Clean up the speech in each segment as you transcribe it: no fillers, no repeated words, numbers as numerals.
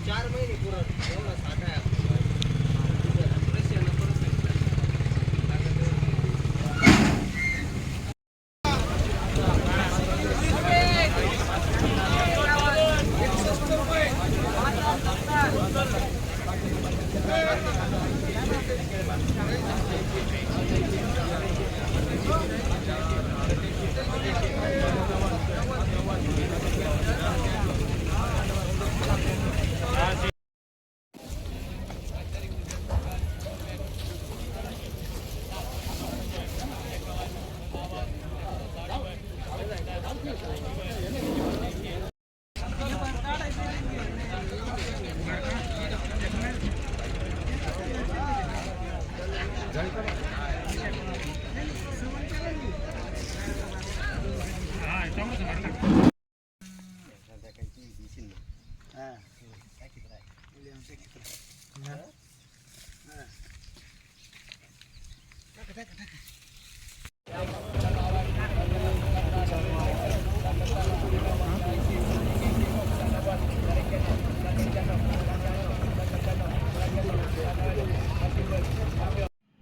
4 महिने पुरत एवढा साठा आहे आपल्याला. रशियाला परत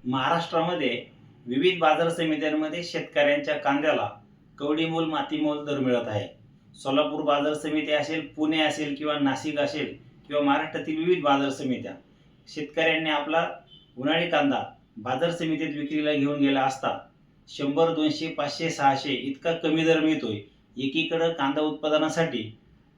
महाराष्ट्रामध्ये विविध बाजार समित्यांमध्ये शेतकऱ्यांच्या कांद्याला कवडीमोल मातीमोल दर मिळत आहे. सोलापूर बाजार समिती असेल, पुणे असेल किंवा नाशिक असेल किंवा महाराष्ट्रातील विविध बाजार समित्या, शेतकऱ्यांनी आपला उन्हाळी कांदा बाजार समितीत विक्रीला घेऊन गेला असता 100, 200, 500, 600 इतका कमी दर मिळतोय. एकीकडे कांदा उत्पादनासाठी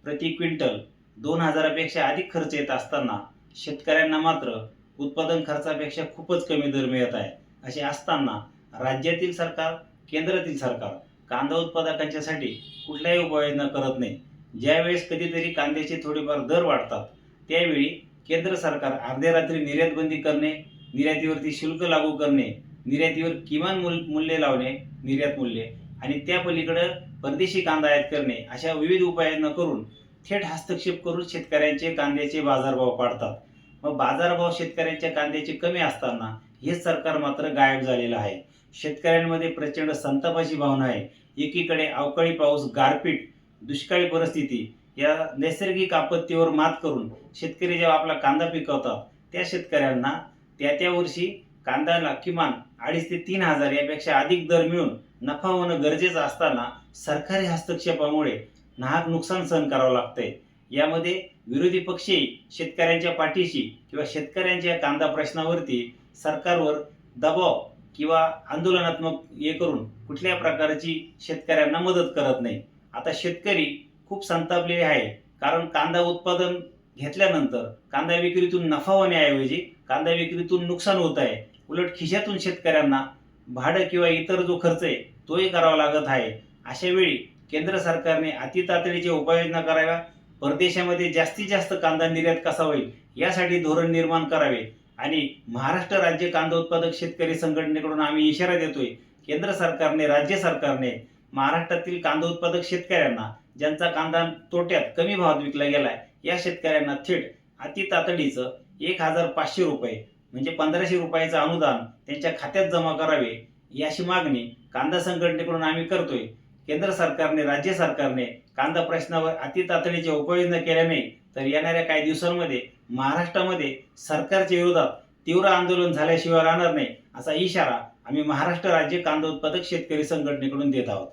प्रति क्विंटल 2000पेक्षा अधिक खर्च येत असताना शेतकऱ्यांना मात्र उत्पादन खर्चापेक्षा खूपच कमी दर मिळत आहे. असे असताना राज्यातील सरकार, केंद्रातील सरकार कांदा उत्पादकांच्यासाठी कुठल्याही उपाययोजना करत नाही. ज्यावेळेस कधीतरी कांद्याचे थोडेफार दर वाढतात त्यावेळी केंद्र सरकार अर्ध्या रात्री निर्यात बंदी करणे, निर्यातीवरती शुल्क लागू करणे, निर्यातीवर किमान मूल्य लावणे, निर्यात मूल्य, आणि त्या पलीकडे परदेशी कांदा आयात करणे अशा विविध उपाययोजना करून थेट हस्तक्षेप करून शेतकऱ्यांचे कांद्याचे बाजारभाव पाडतात. मग बाजारभाव शेतकऱ्यांच्या कांद्याचे कमी असताना हे सरकार मात्र गायब झालेलं आहे. शेतकऱ्यांमध्ये प्रचंड संतापाची भावना आहे. एकीकडे अवकाळी पाऊस, गारपीट, दुष्काळी परिस्थिती या नैसर्गिक आपत्तीवर मात करून शेतकरी जेव्हा आपला कांदा पिकवतात त्या शेतकऱ्यांना त्या वर्षी कांद्याला किमान 2,500 ते 3,000 यापेक्षा अधिक दर मिळून नफा होणं गरजेचं असताना सरकारी हस्तक्षेपामुळे नाहक नुकसान सहन करावं लागतंय. यामध्ये विरोधी पक्षही शेतकऱ्यांच्या पाठीशी किंवा शेतकऱ्यांच्या कांदा प्रश्नावरती सरकारवर दबाव किंवा आंदोलनात्मक हे करून कुठल्या प्रकारची शेतकऱ्यांना मदत करत नाही. आता शेतकरी खूप संतापलेले आहे, कारण कांदा उत्पादन घेतल्यानंतर कांदा विक्रीतून नफा होण्याऐवजी कांदा विक्रीतून नुकसान होत आहे. उलट खिशातून शेतकऱ्यांना भाडं किंवा इतर जो खर्च आहे तोही करावा लागत आहे. अशा वेळी केंद्र सरकारने अतितातडीच्या उपाययोजना कराव्या. परदेशामध्ये जास्तीत जास्त कांदा निर्यात कसा होईल यासाठी धोरण निर्माण करावे. आणि महाराष्ट्र राज्य कांदा उत्पादक शेतकरी संघटनेकडून आम्ही इशारा देतोय, केंद्र सरकारने, राज्य सरकारने महाराष्ट्रातील कांदा उत्पादक शेतकऱ्यांना ज्यांचा कांदा तोट्यात कमी भावात विकला गेलाय या शेतकऱ्यांना थेट अतितातडीचं 1,500 रुपये म्हणजे 1,500 रुपयाचं अनुदान त्यांच्या खात्यात जमा करावे, याची मागणी कांदा संघटनेकडून आम्ही करतोय. केंद्र सरकारने, राज्य सरकारने कांदा प्रश्नावर अतितातडीच्या उपाययोजना केल्या नाही तर येणाऱ्या काही दिवसांमध्ये महाराष्ट्रामध्ये सरकारच्या विरोधात तीव्र आंदोलन झाल्याशिवाय राहणार नाही, असा इशारा आम्ही महाराष्ट्र राज्य कांदा उत्पादक शेतकरी संघटनेकडून देत आहोत.